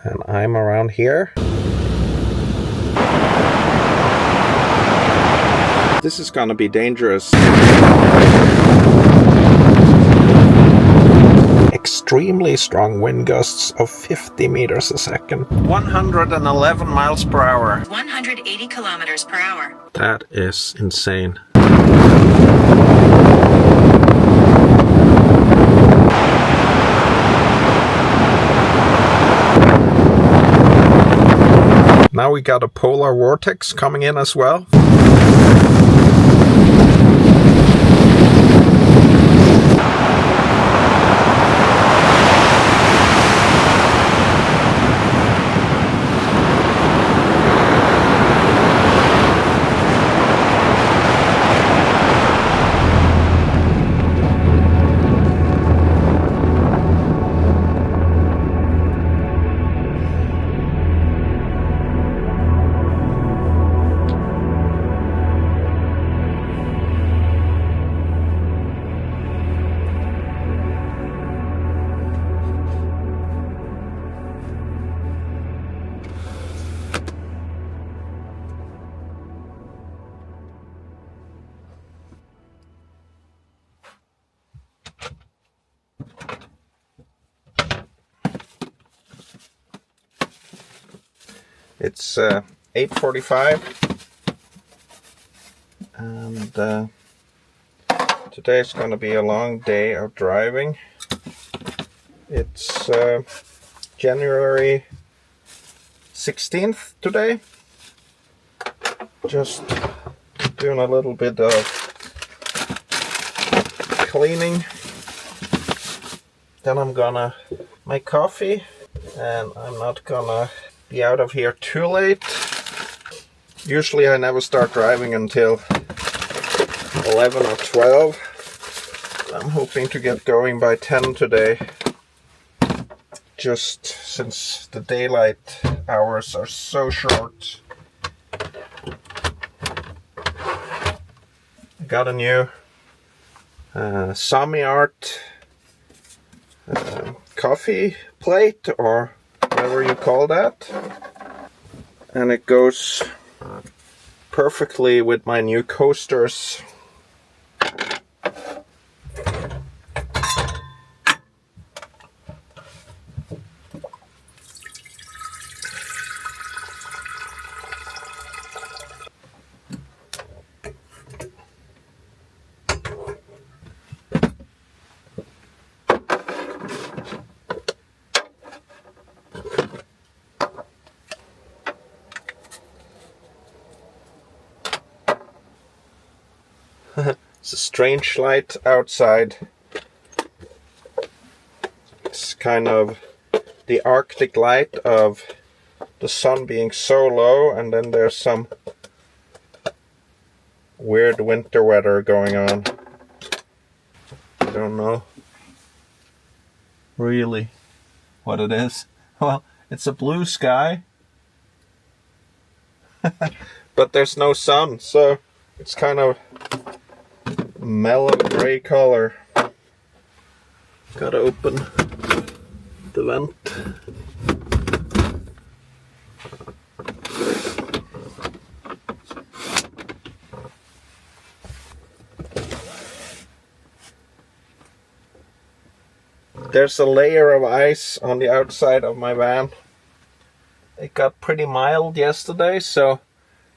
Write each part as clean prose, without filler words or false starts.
And I'm around here. This is gonna be dangerous. Extremely strong wind gusts of 50 meters a second. 111 miles per hour. 180 kilometers per hour. That is insane. Now we got a polar vortex coming in as well. It's 8:45 and today's gonna be a long day of driving. It's January 16th today. Just doing a little bit of cleaning. Then I'm gonna make coffee, and I'm not gonna be out of here too late. Usually I never start driving until 11 or 12. I'm hoping to get going by 10 today, just since the daylight hours are so short. I got a new Sami art coffee plate, or whatever you call that, and it goes perfectly with my new coasters. It's a strange light outside. It's kind of the Arctic light of the sun being so low, and then there's some weird winter weather going on. I don't know really what it is. Well, it's a blue sky, but there's no sun, so it's kind of mellow gray color. Gotta open the vent. There's a layer of ice on the outside of my van. It got pretty mild yesterday, so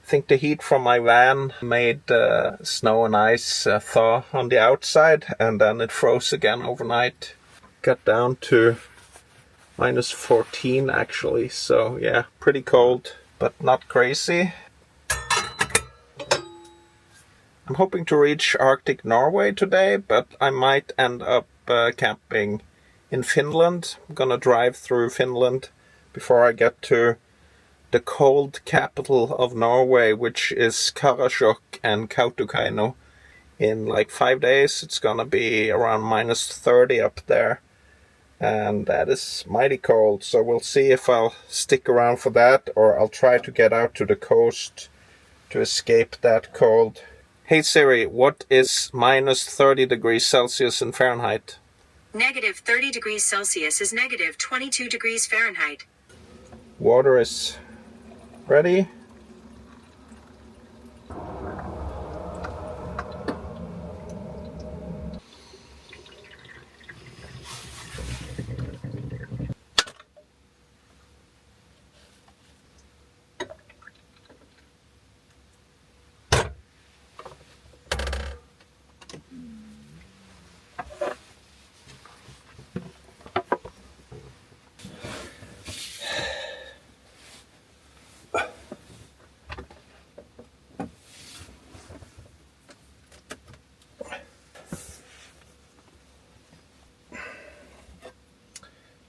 I think the heat from my van made snow and ice thaw on the outside, and then it froze again overnight. Got down to minus 14 actually, so yeah, pretty cold, but not crazy. I'm hoping to reach Arctic Norway today, but I might end up camping in Finland. I'm gonna drive through Finland before I get to the cold capital of Norway, which is Karasjok and Kautokeino. In like 5 days, it's gonna be around minus 30 up there, and that is mighty cold. So we'll see if I'll stick around for that, or I'll try to get out to the coast to escape that cold. Hey Siri, what is minus 30 degrees Celsius in Fahrenheit? Negative 30 degrees Celsius is negative 22 degrees Fahrenheit. Water is ready.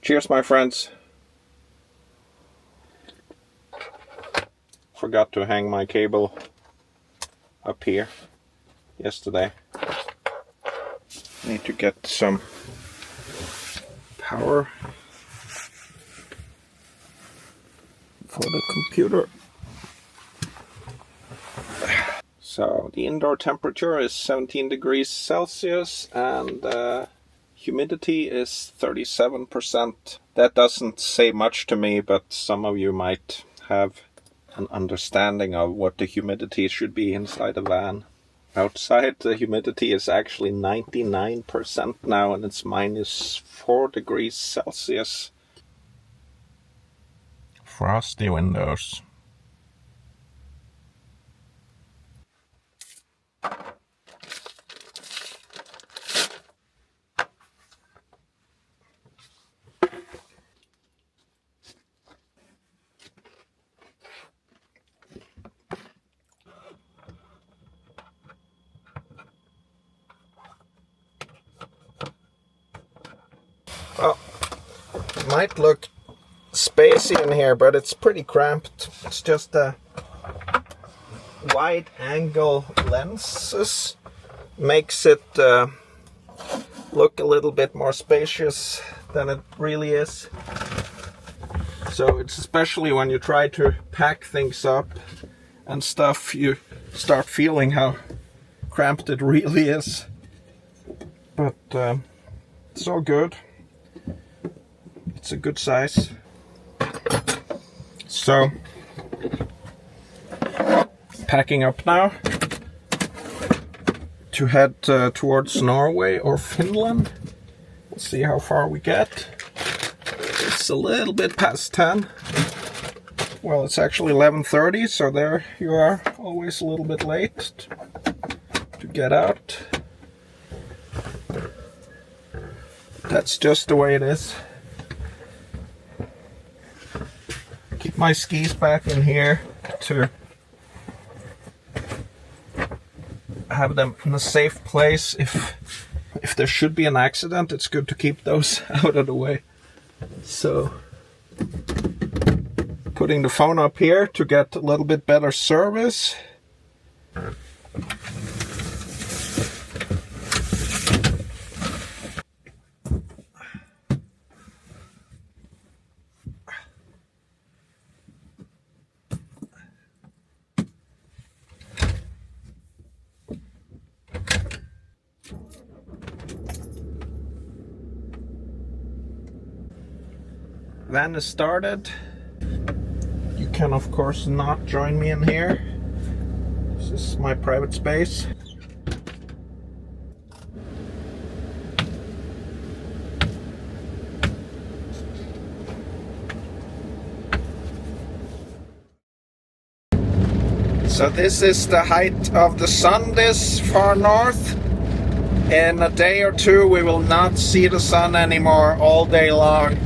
Cheers, my friends. Forgot to hang my cable up here yesterday. Need to get some power for the computer. So the indoor temperature is 17 degrees Celsius and humidity is 37%. That doesn't say much to me, but some of you might have an understanding of what the humidity should be inside a van. Outside, the humidity is actually 99% now, and it's -4 degrees Celsius. Frosty windows. Well, it might look spacey in here, but it's pretty cramped. It's just wide angle lenses makes it look a little bit more spacious than it really is. So it's especially when you try to pack things up and stuff, you start feeling how cramped it really is. But it's all good. It's a good size. So, packing up now to head towards Norway or Finland. We'll see how far we get. It's a little bit past 10. Well, it's actually 11:30, so there you are, always a little bit late to get out. That's just the way it is. Keep my skis back in here to have them in a safe place. If there should be an accident, it's good to keep those out of the way. So, putting the phone up here to get a little bit better service. Van is started. You can of course not join me in here. This is my private space. So this is the height of the sun this far north. In a day or two we will not see the sun anymore all day long.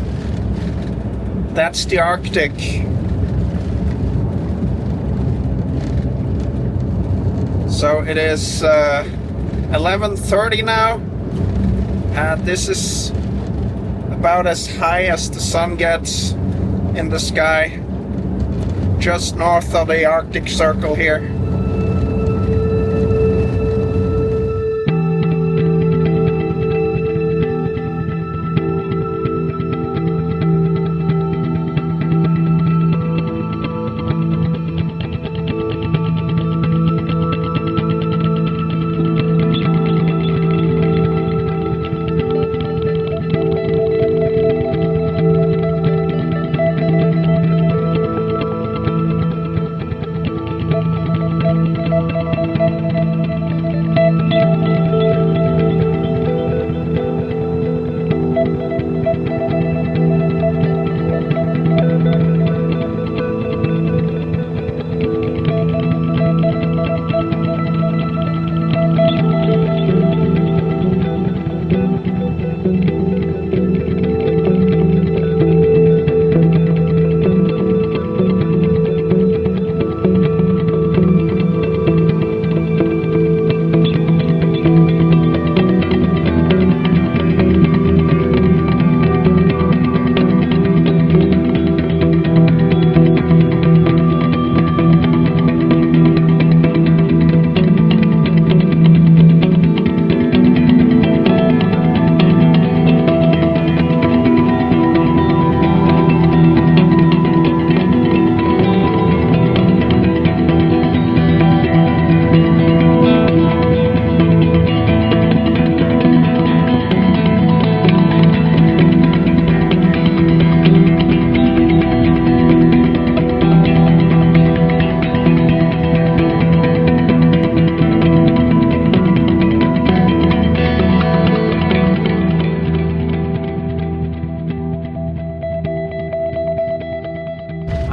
That's the Arctic. So it is 11:30 now, and this is about as high as the sun gets in the sky, just north of the Arctic Circle here.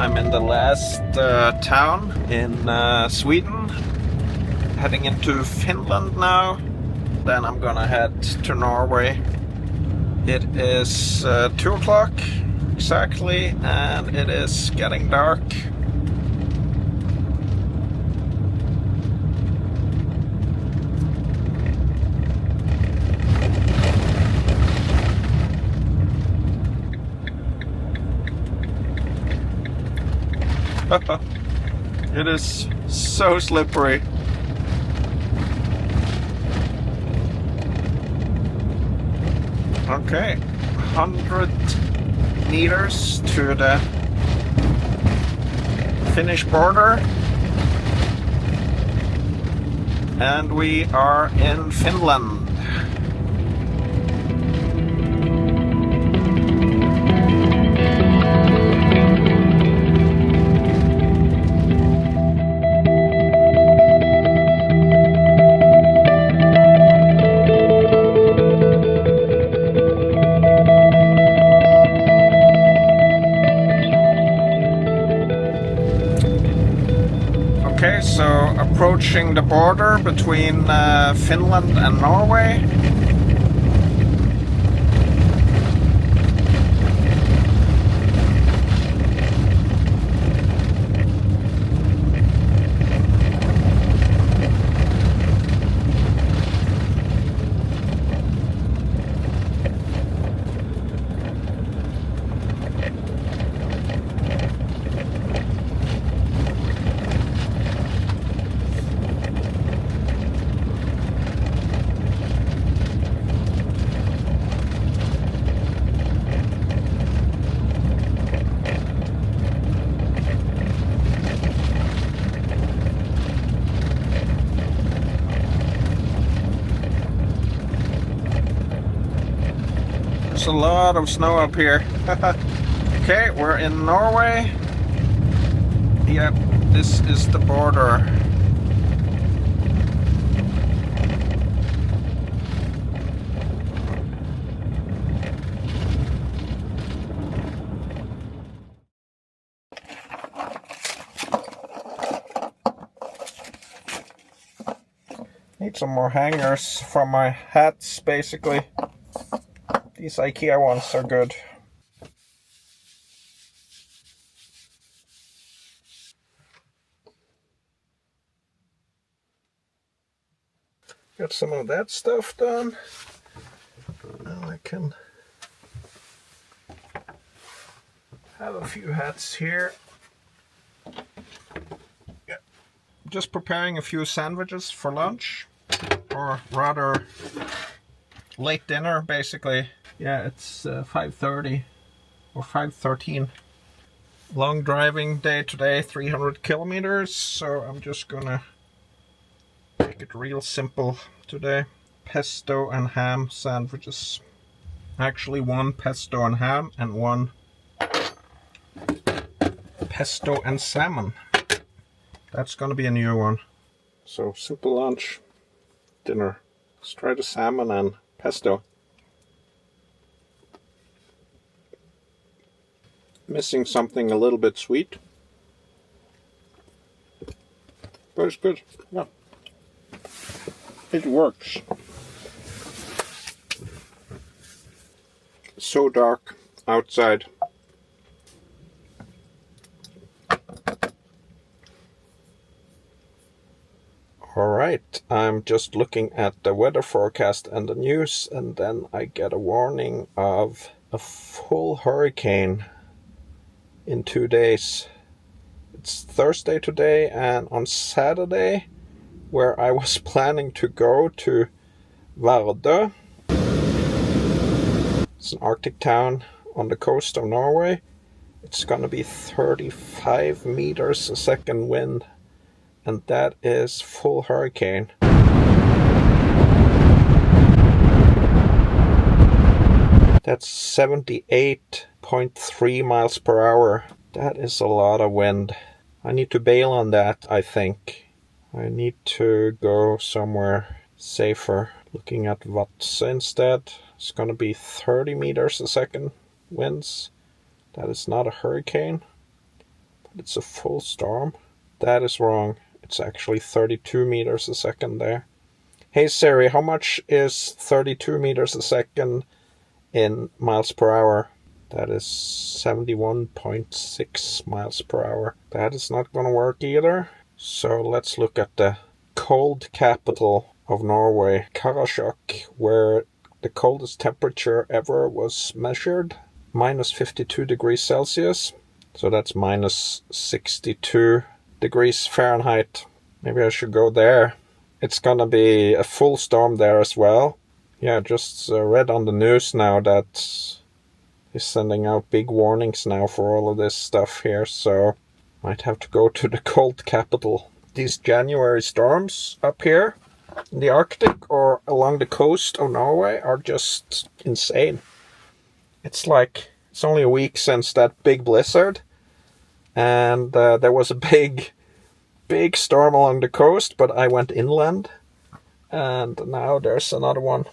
I'm in the last town in Sweden, heading into Finland now. Then I'm gonna head to Norway. It is 2 o'clock exactly, and it is getting dark. It is so slippery. Okay, 100 meters to the Finnish border, and we are in Finland. Okay, so approaching the border between Finland and Norway. There's a lot of snow up here. Okay, we're in Norway. Yep, this is the border. Need some more hangers for my hats, basically. These IKEA ones are good. Got some of that stuff done. Now I can have a few hats here. Yeah. Just preparing a few sandwiches for lunch, or rather late dinner, basically. Yeah, it's 5:30 or 5:13. Long driving day today, 300 kilometers, so I'm just gonna make it real simple today. Pesto and ham sandwiches. Actually, one pesto and ham and one pesto and salmon. That's gonna be a new one. So simple lunch, dinner. Let's try the salmon and pesto. Missing something a little bit sweet, but it's good. Yeah, it works. So dark outside. Alright, I'm just looking at the weather forecast and the news, and then I get a warning of a full hurricane in 2 days. It's Thursday today, and on Saturday, where I was planning to go to Vardø, it's an Arctic town on the coast of Norway, it's gonna be 35 meters a second wind, and that is full hurricane. That's 78.3 miles per hour. That is a lot of wind. I need to bail on that, I think. I need to go somewhere safer. Looking at Vadsø instead. It's gonna be 30 meters a second winds. That is not a hurricane. It's a full storm. That is wrong. It's actually 32 meters a second there. Hey Siri, how much is 32 meters a second in miles per hour? That is 71.6 miles per hour. That is not going to work either. So let's look at the cold capital of Norway, Karasjok, where the coldest temperature ever was measured, minus 52 degrees Celsius. So that's minus 62 degrees Fahrenheit. Maybe I should go there. It's gonna be a full storm there as well. Yeah, just read on the news now that he's sending out big warnings now for all of this stuff here, so might have to go to the cold capital. These January storms up here in the Arctic or along the coast of Norway are just insane. It's like, it's only a week since that big blizzard, and there was a big storm along the coast, but I went inland, and now there's another one.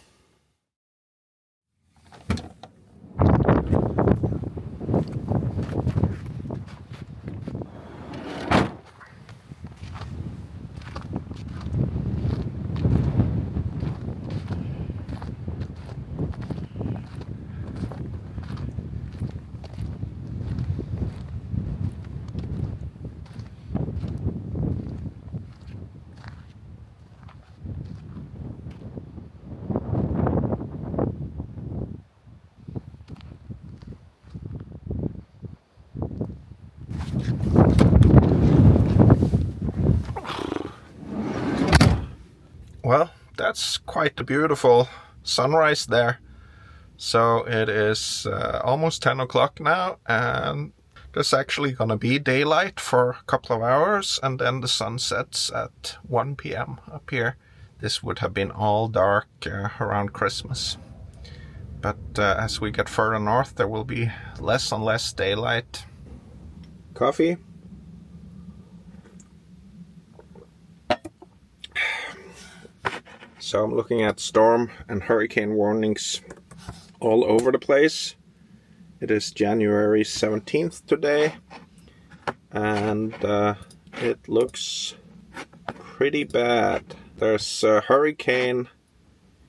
Well, that's quite a beautiful sunrise there. So it is almost 10 o'clock now, and there's actually going to be daylight for a couple of hours, and then the sun sets at 1 p.m. up here. This would have been all dark around Christmas. But as we get further north, there will be less and less daylight. Coffee? So I'm looking at storm and hurricane warnings all over the place. It is January 17th today, and it looks pretty bad. There's a hurricane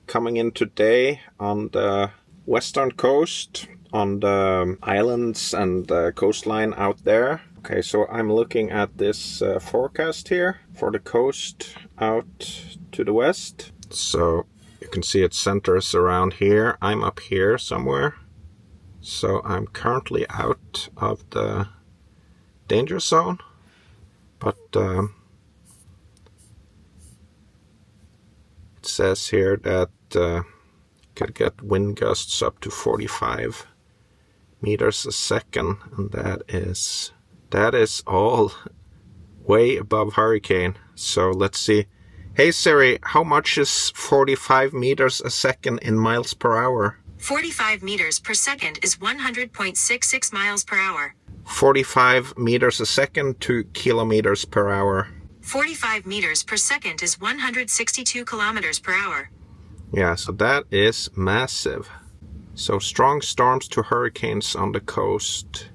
coming in today on the western coast, on the islands and the coastline out there. Okay, so I'm looking at this forecast here for the coast out to the west. So you can see it centers around here. I'm up here somewhere. So I'm currently out of the danger zone. But it says here that could get wind gusts up to 45 meters a second. And that is all way above hurricane. So let's see. Hey Siri, how much is 45 meters a second in miles per hour? 45 meters per second is 100.66 miles per hour. 45 meters a second to kilometers per hour. 45 meters per second is 162 kilometers per hour. Yeah, so that is massive. So strong storms to hurricanes on the coast.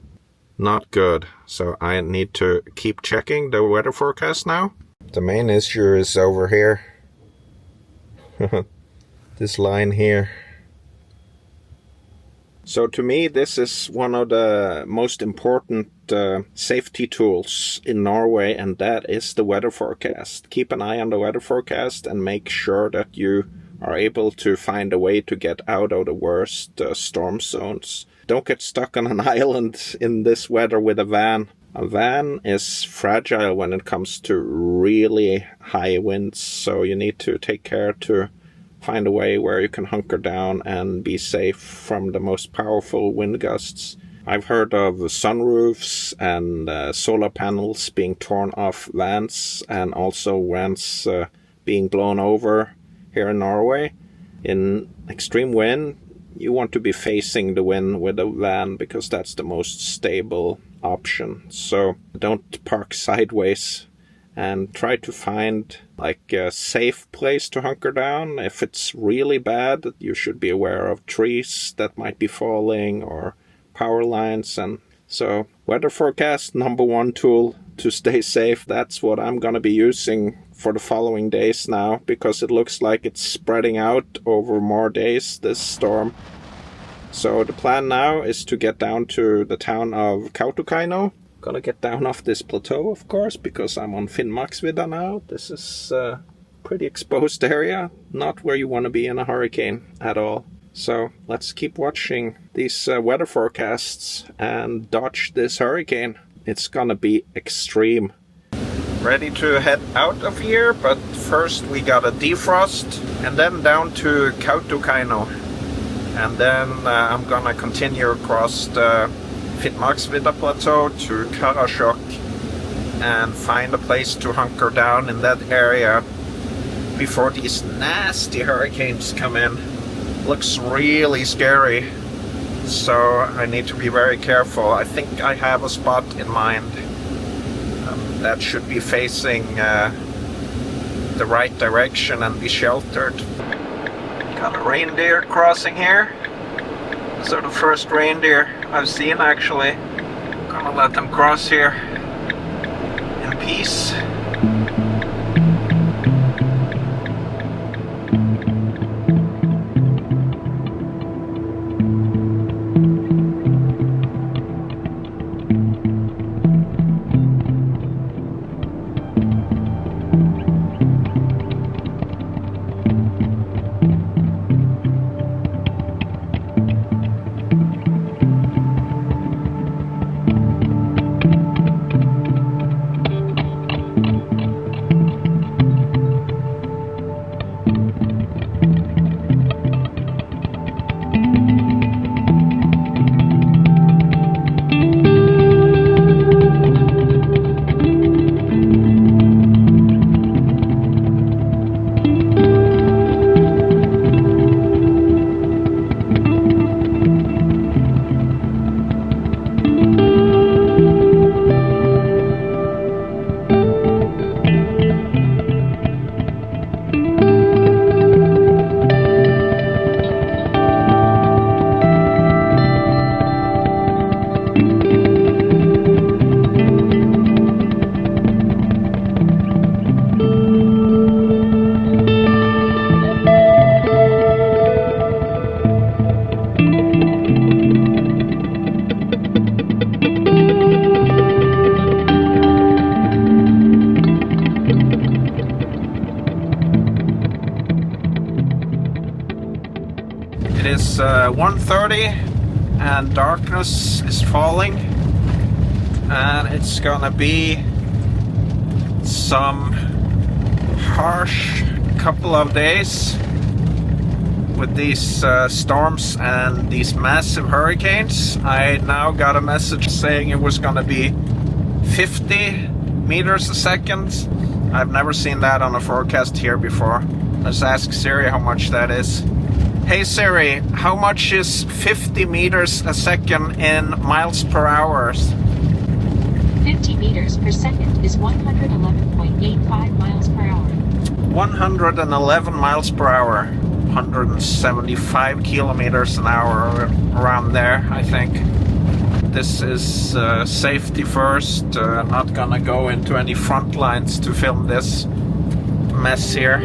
Not good. So I need to keep checking the weather forecast now. The main issue is over here. This line here. So to me, this is one of the most important safety tools in Norway, and that is the weather forecast. Keep an eye on the weather forecast and make sure that you are able to find a way to get out of the worst storm zones. Don't get stuck on an island in this weather with a van. A van is fragile when it comes to really high winds, so you need to take care to find a way where you can hunker down and be safe from the most powerful wind gusts. I've heard of sunroofs and solar panels being torn off vans, and also vans being blown over here in Norway. In extreme wind, you want to be facing the wind with a van because that's the most stable option. So don't park sideways, and try to find like a safe place to hunker down. If it's really bad, you should be aware of trees that might be falling or power lines, and so weather forecast #1 tool to stay safe. That's what I'm gonna be using for the following days now, because it looks like it's spreading out over more days, this storm. So the plan now is to get down to the town of Kautokeino. Gonna get down off this plateau, of course, because I'm on Finnmarksvidda now. This is a pretty exposed area, not where you want to be in a hurricane at all. So let's keep watching these weather forecasts and dodge this hurricane. It's gonna be extreme. Ready to head out of here, but first we gotta defrost and then down to Kautokeino. And then I'm gonna continue across the Finnmarksvidda plateau to Karasjok and find a place to hunker down in that area before these nasty hurricanes come in. Looks really scary, so I need to be very careful. I think I have a spot in mind that should be facing the right direction and be sheltered. Got a reindeer crossing here. These are the first reindeer I've seen, actually. Gonna let them cross here in peace. It is 1:30 and darkness is falling, and it's gonna be some harsh couple of days with these storms and these massive hurricanes. I now got a message saying it was gonna be 50 meters a second. I've never seen that on a forecast here before. Let's ask Siri how much that is. Hey Siri, how much is 50 meters a second in miles per hour? 50 meters per second is 111.85 miles per hour. 111 miles per hour. 175 kilometers an hour, around there, I think. This is safety first. Not gonna go into any front lines to film this mess here.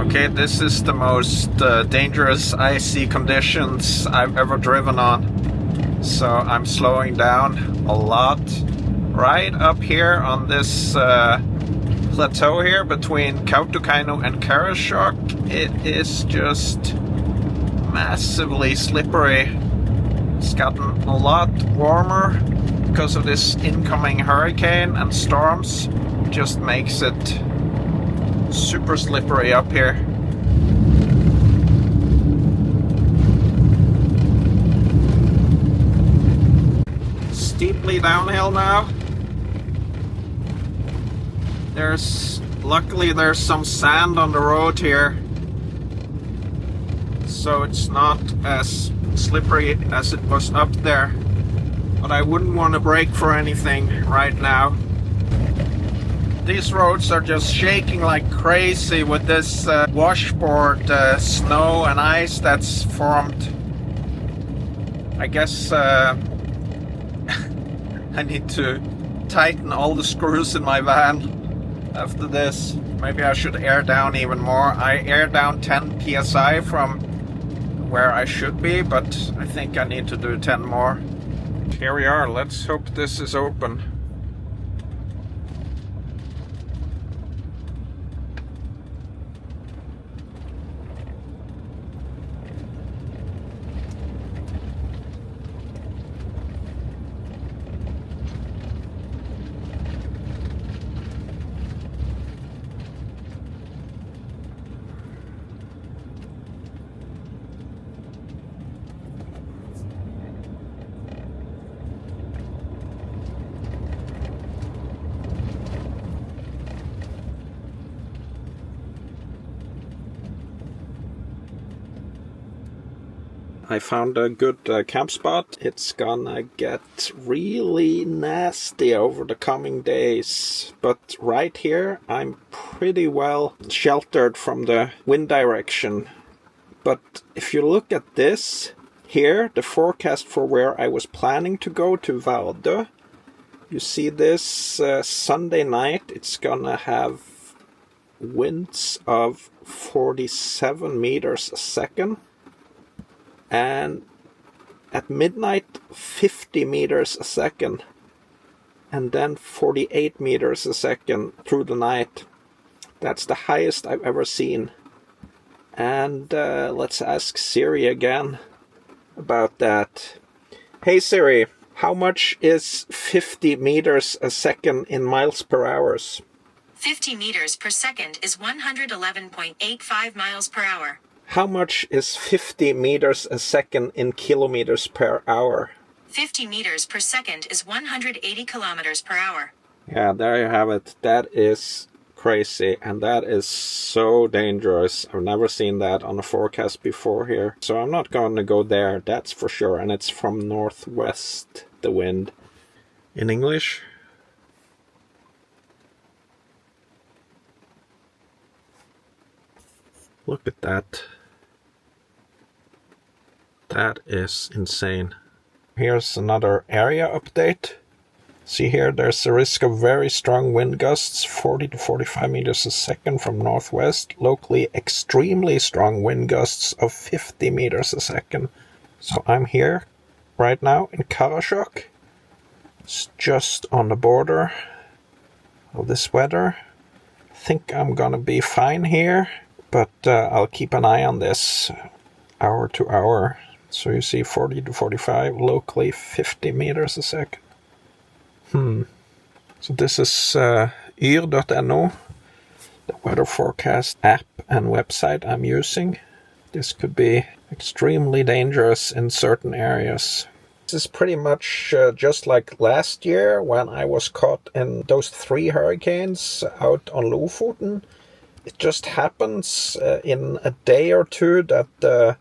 Okay, this is the most dangerous icy conditions I've ever driven on. So I'm slowing down a lot. Right up here on this plateau here between Kautokeino and Karasjok, it is just massively slippery. It's gotten a lot warmer because of this incoming hurricane, and storms just makes it super slippery up here. easy downhill now. Luckily there's some sand on the road here, so it's not as slippery as it was up there. But I wouldn't want to brake for anything right now. These roads are just shaking like crazy with this washboard snow and ice that's formed. I guess I need to tighten all the screws in my van after this. Maybe I should air down even more. I air down 10 psi from where I should be, but I think I need to do 10 more. Here we are. Let's hope this is open. I found a good camp spot. It's gonna get really nasty over the coming days, but right here I'm pretty well sheltered from the wind direction. But if you look at this here, the forecast for where I was planning to go to Vardø, you see this Sunday night it's gonna have winds of 47 meters a second. And at midnight 50 meters a second, and then 48 meters a second through the night. That's the highest I've ever seen. And let's ask Siri again about that. Hey Siri, how much is 50 meters a second in miles per hour? 50 meters per second is 111.85 miles per hour. How much is 50 meters a second in kilometers per hour? 50 meters per second is 180 kilometers per hour. Yeah, there you have it. That is crazy, and that is so dangerous. I've never seen that on a forecast before here. So I'm not going to go there, that's for sure. And it's from northwest, the wind. In English? Look at that. That is insane. Here's another area update. See here, there's a risk of very strong wind gusts, 40 to 45 meters a second from northwest. Locally, extremely strong wind gusts of 50 meters a second. So I'm here right now in Karasjok. It's just on the border of this weather. I think I'm gonna be fine here, but I'll keep an eye on this hour to hour. So you see 40 to 45, locally 50 meters a second. So this is yr.no, the weather forecast app and website I'm using. This could be extremely dangerous in certain areas. This is pretty much just like last year when I was caught in those 3 hurricanes out on Lofoten. It just happens in a day or two that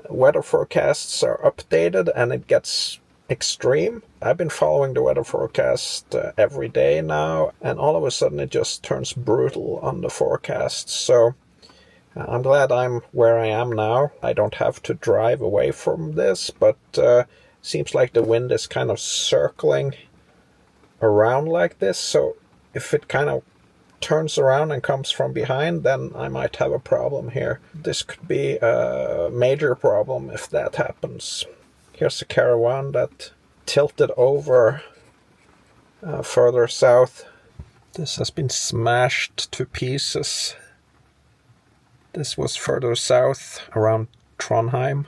weather forecasts are updated and it gets extreme. I've been following the weather forecast every day now, and all of a sudden it just turns brutal on the forecast. So I'm glad I'm where I am now. I don't have to drive away from this, but seems like the wind is kind of circling around like this. So if it kind of turns around and comes from behind, then I might have a problem here. This could be a major problem if that happens. Here's a caravan that tilted over further south. This has been smashed to pieces. This was further south around Trondheim.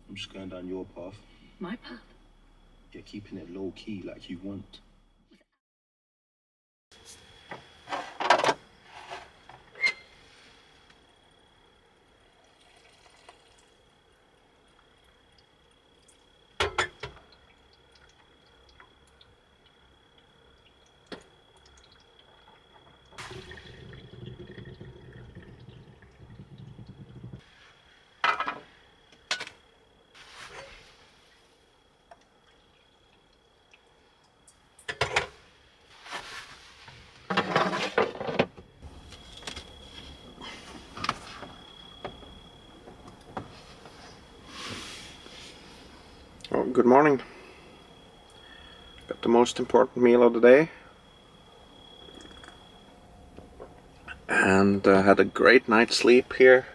I'm just going down your path. My path? You're keeping it low key like you want. Oh, good morning. Got the most important meal of the day. And had a great night's sleep here.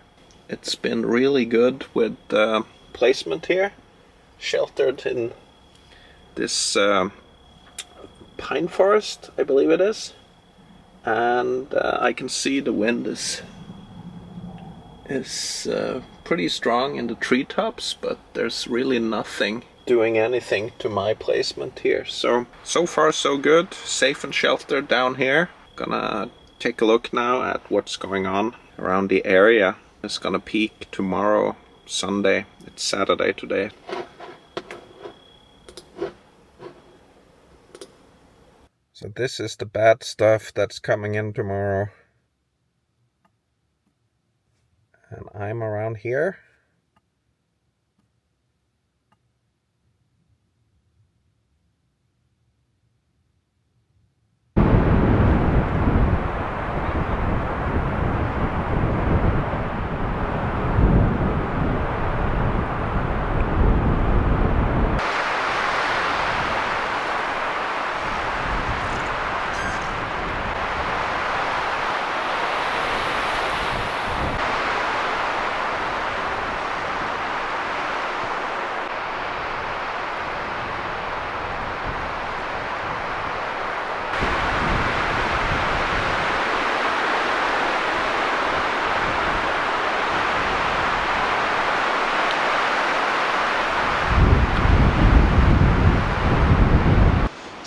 It's been really good with placement here. Sheltered in this pine forest, I believe it is. And I can see the wind is pretty strong in the treetops, but there's really nothing doing anything to my placement here. So far so good. Safe and sheltered down here. Gonna take a look now at what's going on around the area. It's gonna peak tomorrow, Sunday. It's Saturday today. So this is the bad stuff that's coming in tomorrow. And I'm around here.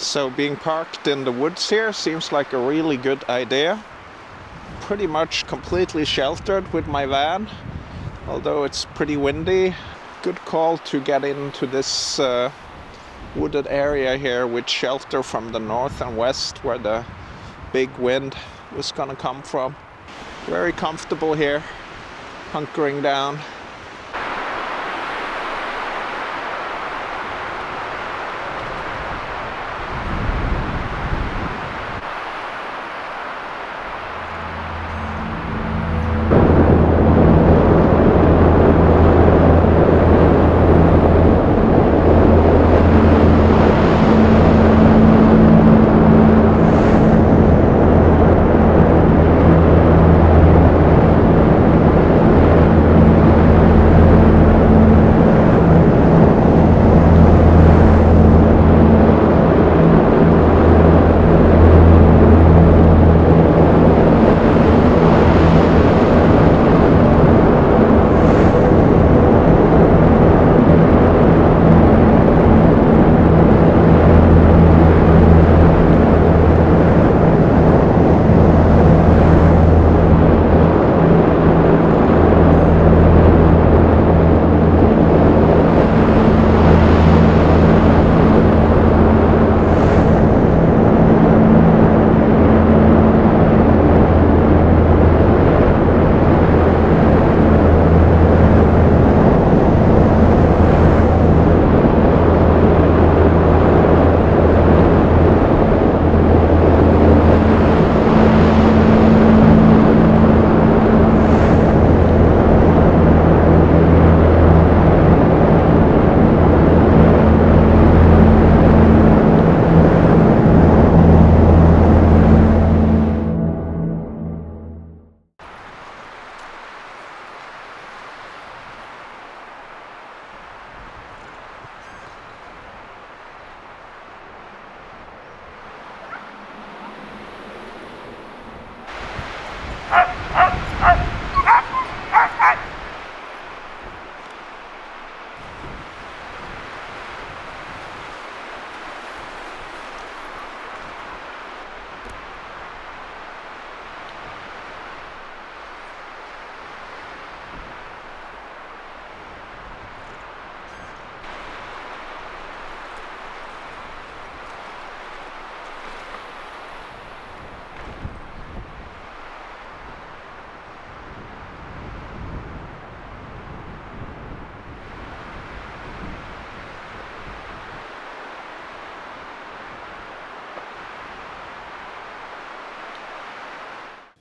So being parked in the woods here seems like a really good idea. Pretty much completely sheltered with my van, although it's pretty windy. Good call to get into this wooded area here with shelter from the north and west where the big wind was gonna come from. Very comfortable here, hunkering down.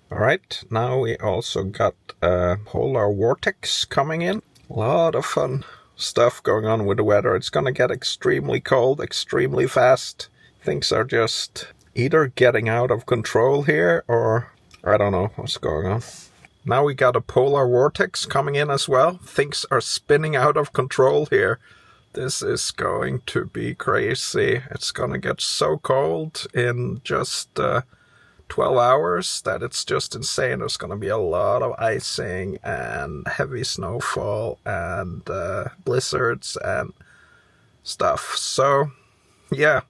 Alright, now we also got a polar vortex coming in. A lot of fun stuff going on with the weather. It's gonna get extremely cold, extremely fast. Things are just either getting out of control here, or I don't know what's going on. Now we got a polar vortex coming in as well. Things are spinning out of control here. This is going to be crazy. It's gonna get so cold in just 12 hours that it's just insane. There's going to be a lot of icing and heavy snowfall and blizzards and stuff. So, yeah.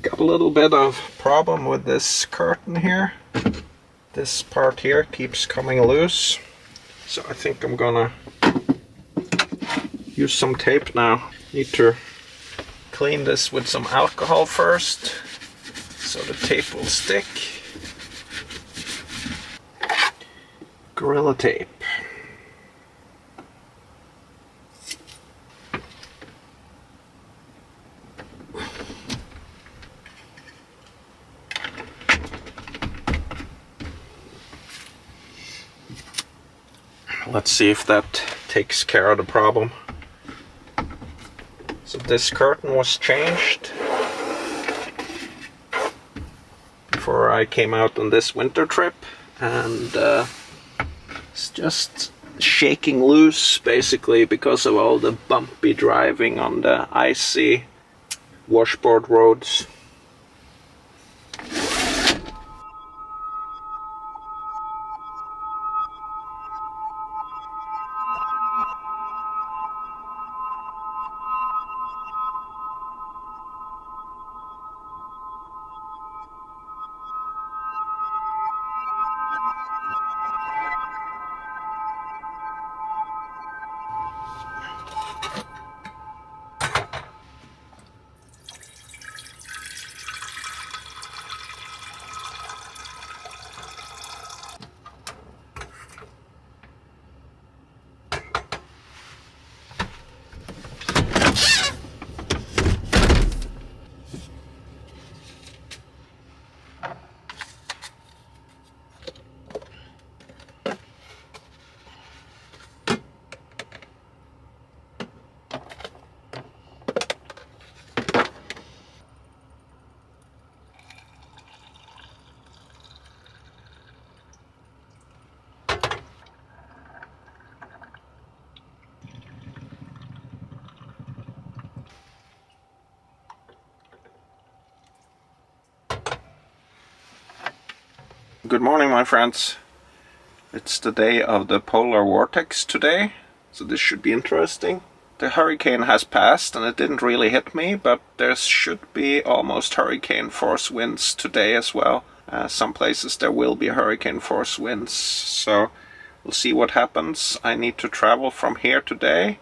Got a little bit of problem with this curtain here. This part here keeps coming loose. So I think I'm gonna use some tape now. Need to clean this with some alcohol first so the tape will stick. Gorilla tape. Let's see if that takes care of the problem. So this curtain was changed before I came out on this winter trip, and it's just shaking loose basically because of all the bumpy driving on the icy washboard roads. Good morning, my friends. It's the day of the polar vortex today, so this should be interesting. The hurricane has passed and it didn't really hit me, but there should be almost hurricane force winds today as well. Some places there will be hurricane force winds, so we'll see what happens. I need to travel from here today.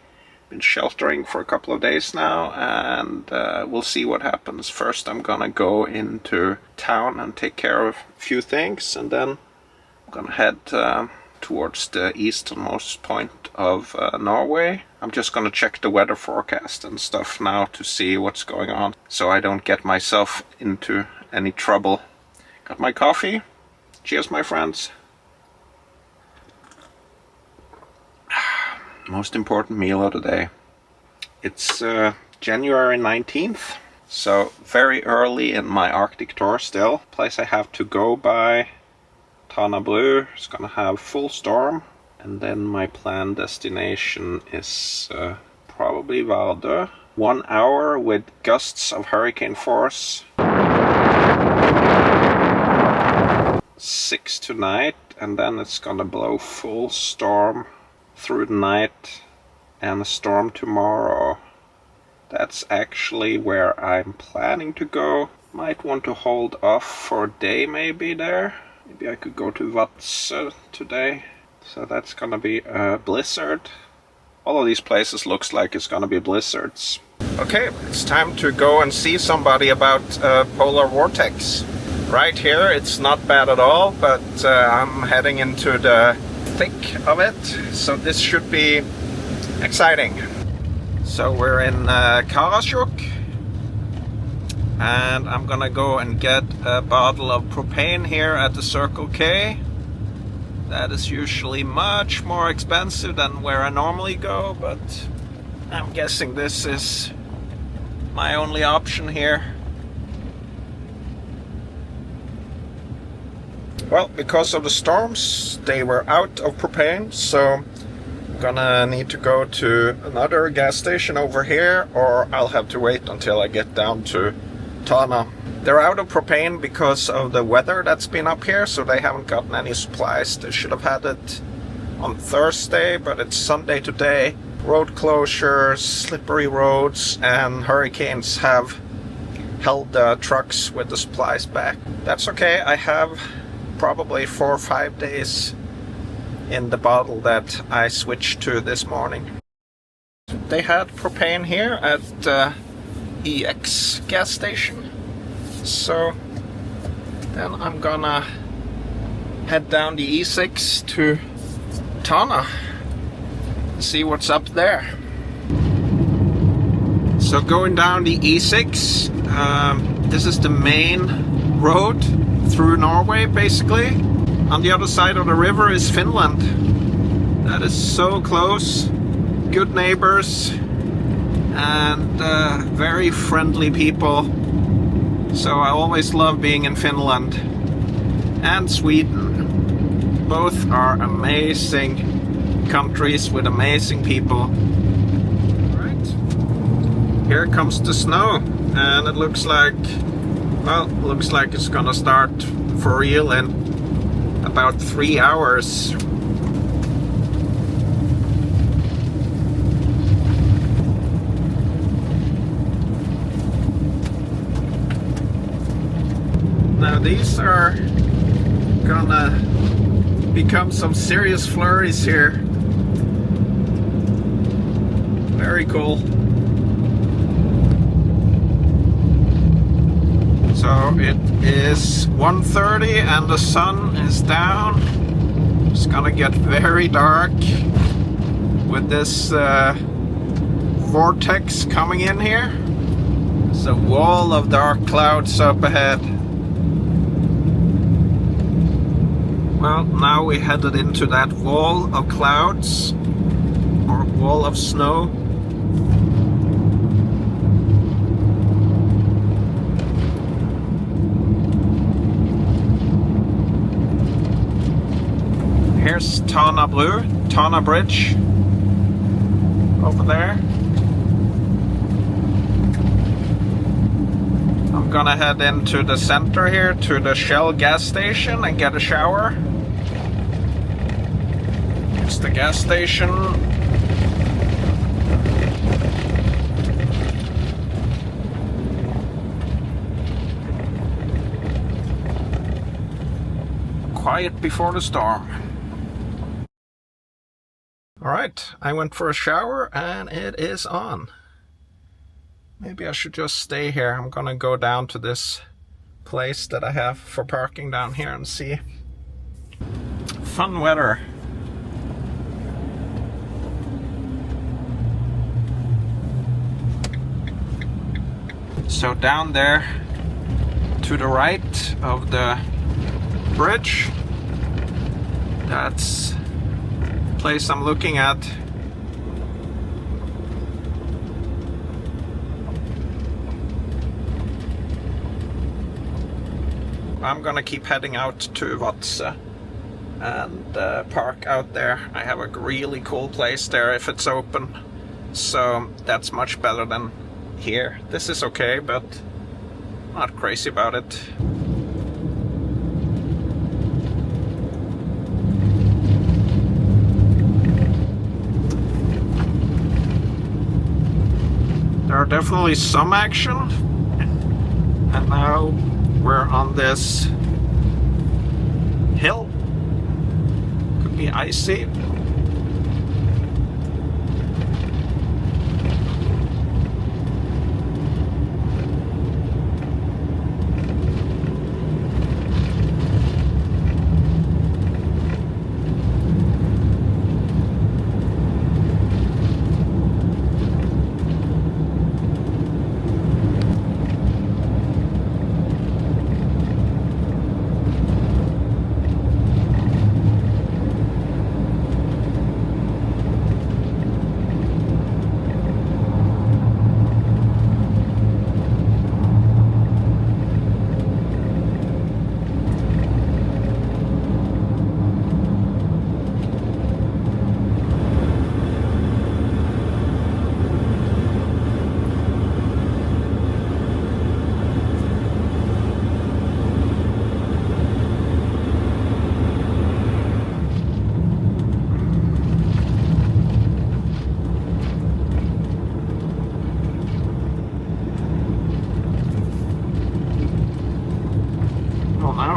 Been sheltering for a couple of days now, and we'll see what happens. First I'm gonna go into town and take care of a few things, and then I'm gonna head towards the easternmost point of Norway. I'm just gonna check the weather forecast and stuff now to see what's going on, so I don't get myself into any trouble. Got my coffee. Cheers, my friends. Most important meal of the day. It's January 19th, so very early in my Arctic tour still. Place I have to go by, Tanabru, is gonna have full storm, and then my planned destination is probably Vardø. 1 hour with gusts of hurricane force. 6 tonight, and then it's gonna blow full storm through the night and a storm tomorrow. That's actually where I'm planning to go. Might want to hold off for a day maybe there. Maybe I could go to Vadsø today. So that's gonna be a blizzard. All of these places looks like it's gonna be blizzards. Okay, it's time to go and see somebody about polar vortex. Right here it's not bad at all, but I'm heading into the thick of it, so this should be exciting. So we're in Karasjok, and I'm gonna go and get a bottle of propane here at the Circle K. That is usually much more expensive than where I normally go, but I'm guessing this is my only option here. Well, because of the storms, they were out of propane, so I'm gonna need to go to another gas station over here, or I'll have to wait until I get down to Tana. They're out of propane because of the weather that's been up here, so they haven't gotten any supplies. They should have had it on Thursday, but it's Sunday today. Road closures, slippery roads, and hurricanes have held the trucks with the supplies back. That's okay, I have probably 4 or 5 days in the bottle that I switched to this morning. They had propane here at EX gas station, so then I'm gonna head down the E6 to Tana, see what's up there. So going down the E6, this is the main road through Norway basically. On the other side of the river is Finland. That is so close. Good neighbors and very friendly people. So I always love being in Finland and Sweden. Both are amazing countries with amazing people. Alright, here comes the snow, and it looks like, well, looks like it's gonna start for real in about 3 hours. Now these are gonna become some serious flurries here. Very cool. So it is 1:30 and the sun is down. It's gonna get very dark with this vortex coming in here. There's a wall of dark clouds up ahead. Well, now we headed into that wall of clouds, or wall of snow. Here's Tana Bridge over there. I'm gonna head into the center here to the Shell gas station and get a shower. It's the gas station. Quiet before the storm. Alright, I went for a shower and it is on. Maybe I should just stay here. I'm gonna go down to this place that I have for parking down here and see. Fun weather. So down there to the right of the bridge, that's the place I'm looking at. I'm gonna keep heading out to Vadsø and park out there. I have a really cool place there if it's open, so that's much better than here. This is okay, but not crazy about it. There are definitely some action, and now we're on this hill. Could be icy.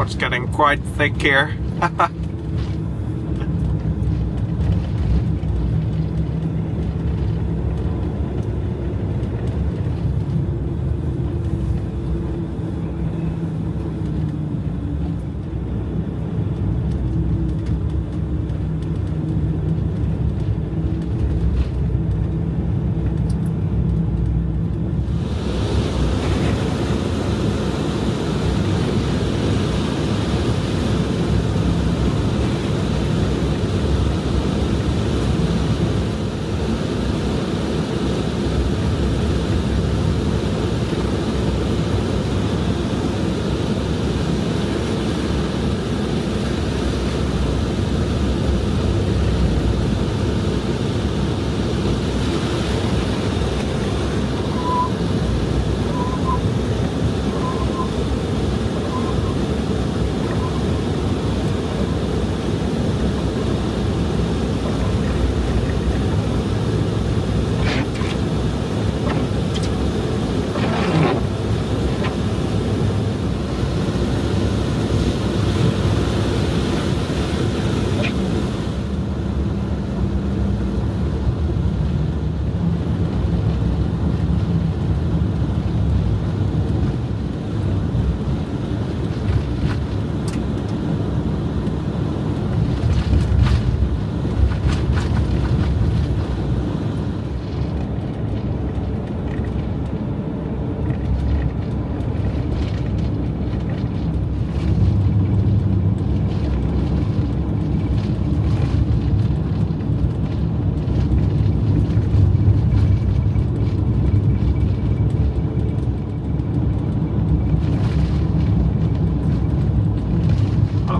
it's getting quite thick here.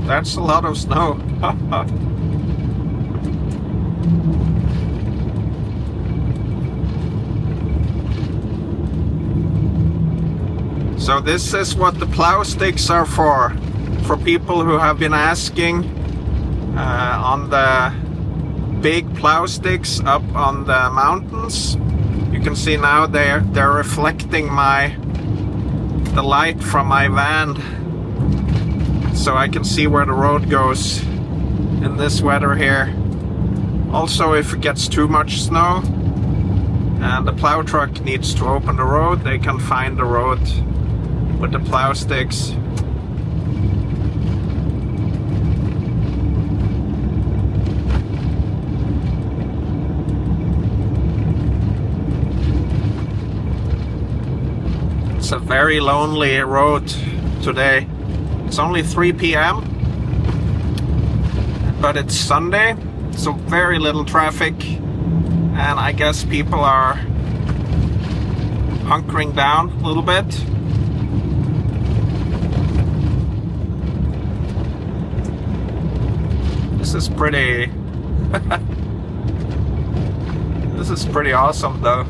That's a lot of snow. So this is what the plow sticks are for people who have been asking on the big plow sticks up on the mountains. You can see now they're reflecting the light from my van, so I can see where the road goes in this weather here. Also, if it gets too much snow and the plow truck needs to open the road, they can find the road with the plow sticks. It's a very lonely road today. It's only 3 p.m. but it's Sunday, so very little traffic, and I guess people are hunkering down a little bit. This is pretty this is pretty awesome though.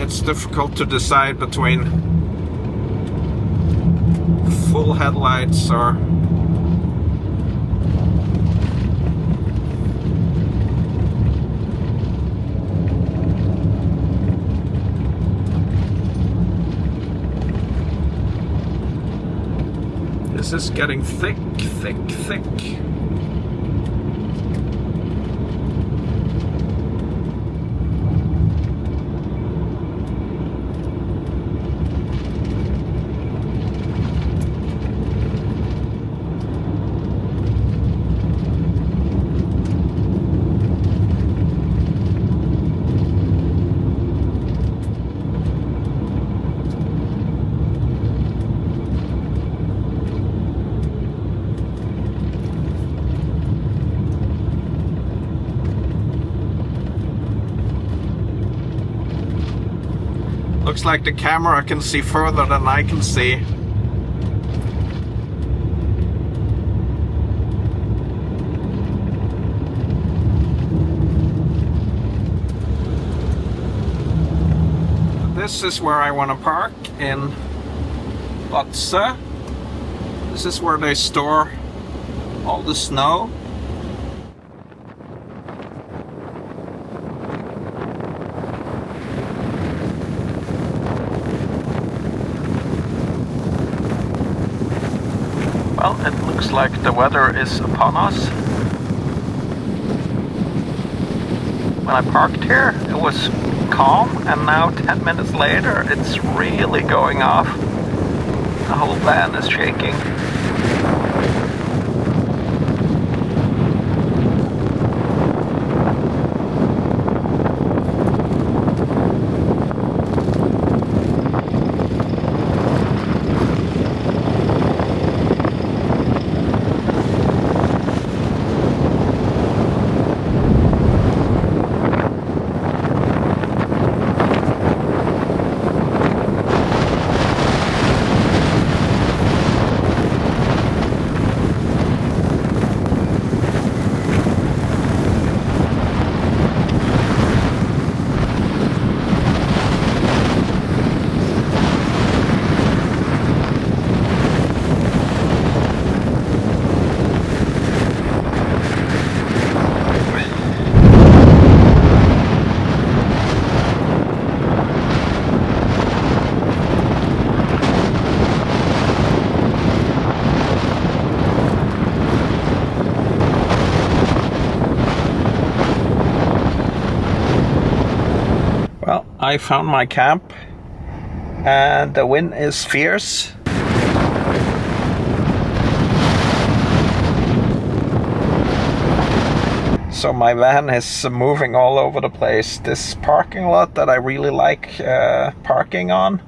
It's difficult to decide between full headlights or this is getting thick. Looks like the camera can see further than I can see. this is where I want to park in Vadsø. This is where they store all the snow. Well, it looks like the weather is upon us. When I parked here, it was calm, and now 10 minutes later, it's really going off. The whole van is shaking. I found my camp and the wind is fierce. So my van is moving all over the place. This parking lot that I really like parking on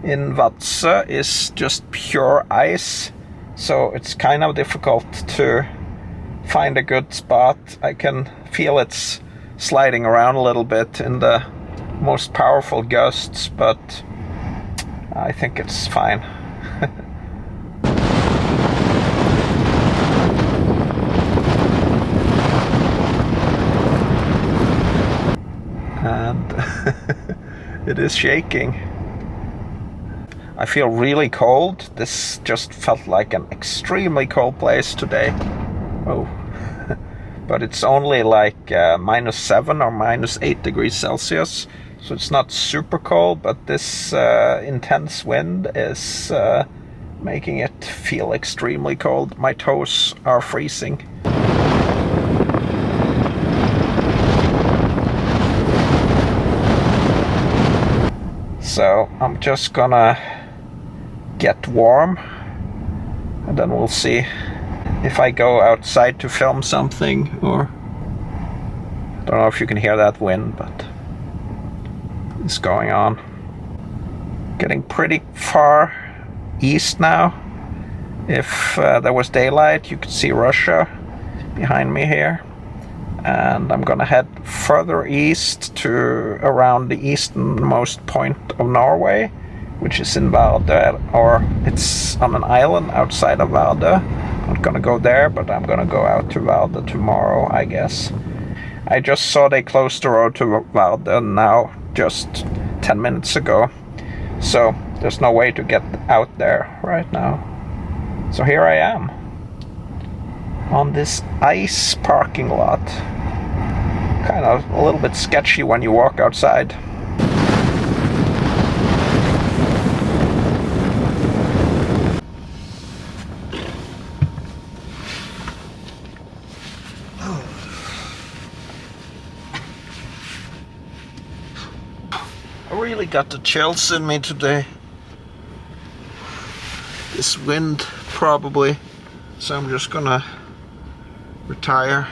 in Vadsø is just pure ice. So it's kind of difficult to find a good spot. I can feel it's sliding around a little bit in the most powerful gusts, but I think it's fine. And it is shaking. I feel really cold. This just felt like an extremely cold place today. Oh. But it's only like -7 or -8 degrees Celsius. So it's not super cold, but this intense wind is making it feel extremely cold. My toes are freezing. So I'm just gonna get warm and then we'll see if I go outside to film something, or I don't know if you can hear that wind, but it's going on. Getting pretty far east now. If there was daylight, you could see Russia behind me here. And I'm gonna head further east to around the easternmost point of Norway, which is in Vardø, or it's on an island outside of Vardø. I'm not gonna go there, but I'm gonna go out to Vardø tomorrow, I guess. I just saw they closed the road to Vardø now, just 10 minutes ago. So there's no way to get out there right now. So here I am on this ice parking lot. Kind of a little bit sketchy when you walk outside. I really got the chills in me today. This wind probably. So I'm just gonna retire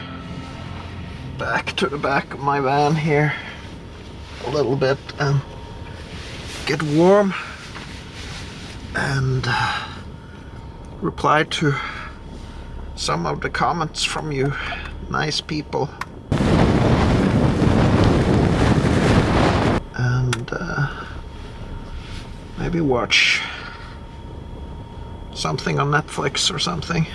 back to the back of my van here a little bit and get warm and reply to some of the comments from you nice people. And maybe watch something on Netflix or something.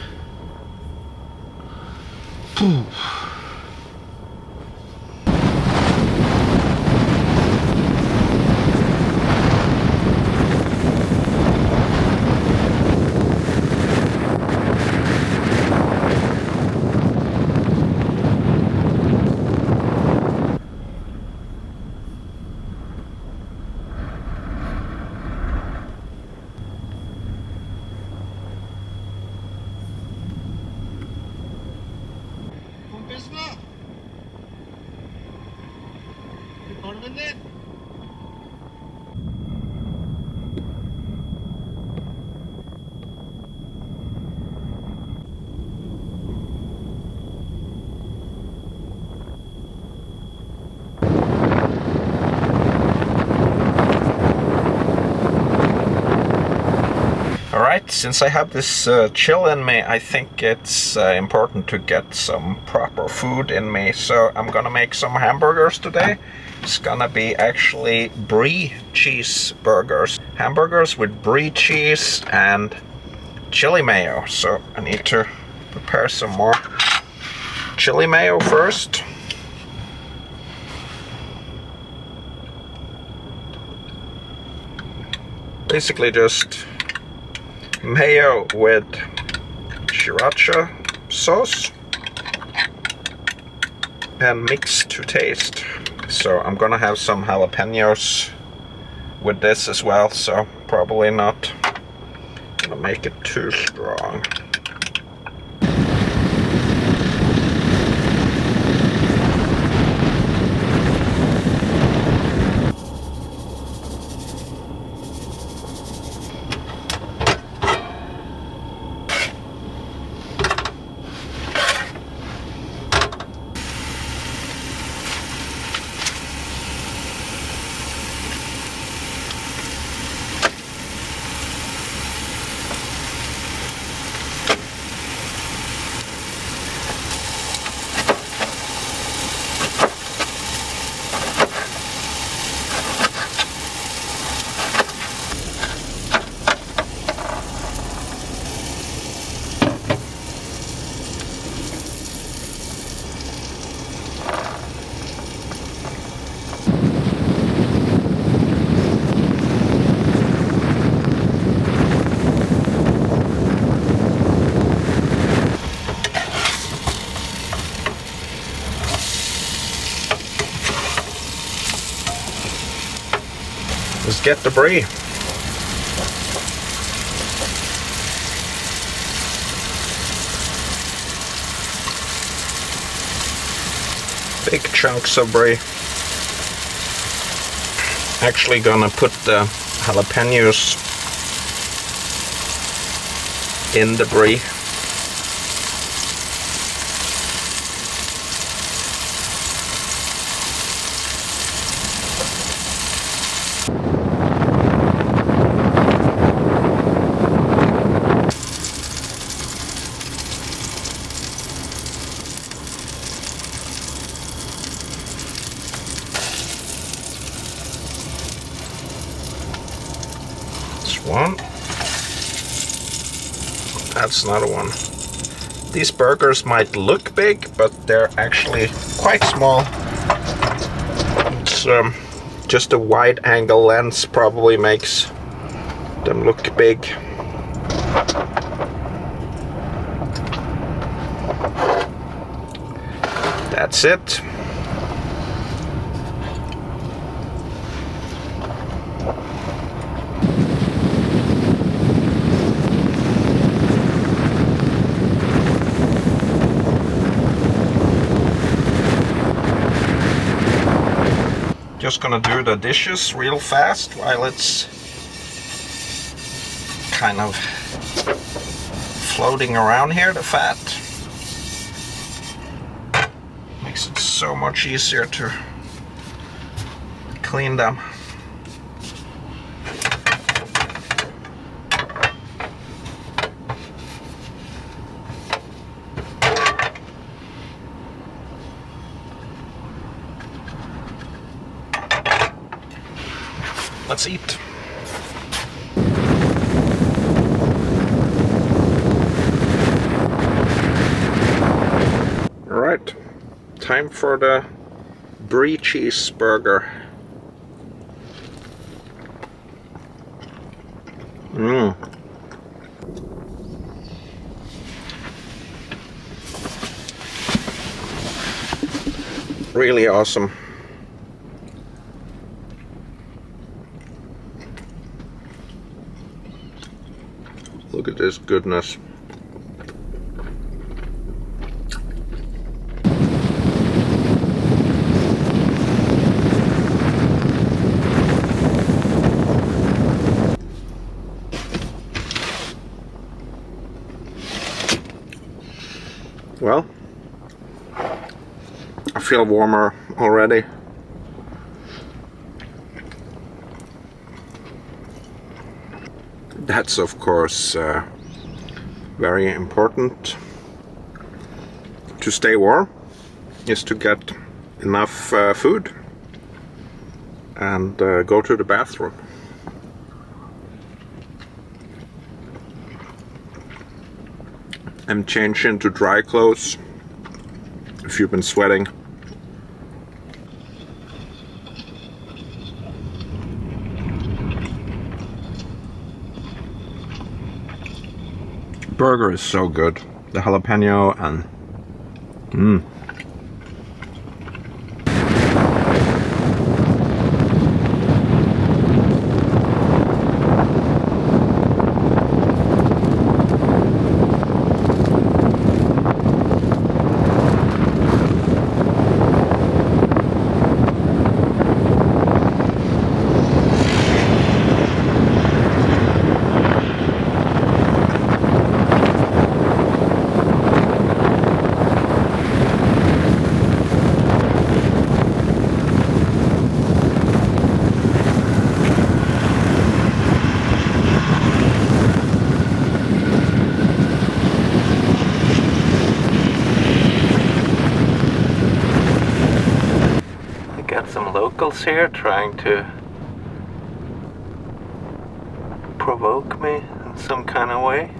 Alright, since I have this chill in me, I think it's important to get some proper food in me. So I'm gonna make some hamburgers today. It's gonna be actually Brie-Cheese Burgers. Hamburgers with Brie cheese and chili mayo. So I need to prepare some more chili mayo first. Basically just mayo with sriracha sauce and mix to taste. So I'm gonna have some jalapenos with this as well, so probably not gonna make it too strong. Let's get the brie. Big chunks of brie. Actually gonna put the jalapenos in the brie. One. That's another one. These burgers might look big, but they're actually quite small. It's just a wide angle lens probably makes them look big. That's it. Just gonna do the dishes real fast while it's kind of floating around here, the fat. Makes it so much easier to clean them. Let's eat. All right, time for the Brie-Cheese Burger. Really awesome. Look at this goodness. I feel warmer already. That's of course very important to stay warm, is to get enough food and go to the bathroom. And change into dry clothes if you've been sweating. Burger is so good. The jalapeno and got some locals here trying to provoke me in some kind of way.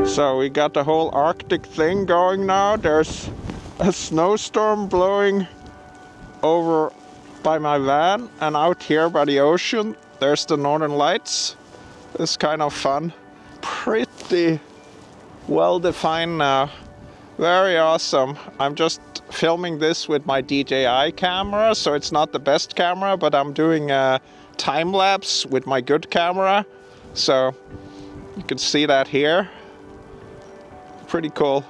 So we got the whole Arctic thing going now. There's a snowstorm blowing over by my van, and out here by the ocean there's the northern lights. It's kind of fun. Pretty well defined now. Very awesome. I'm just filming this with my DJI camera, so it's not the best camera, but I'm doing a time lapse with my good camera, so you can see that here. Pretty cool.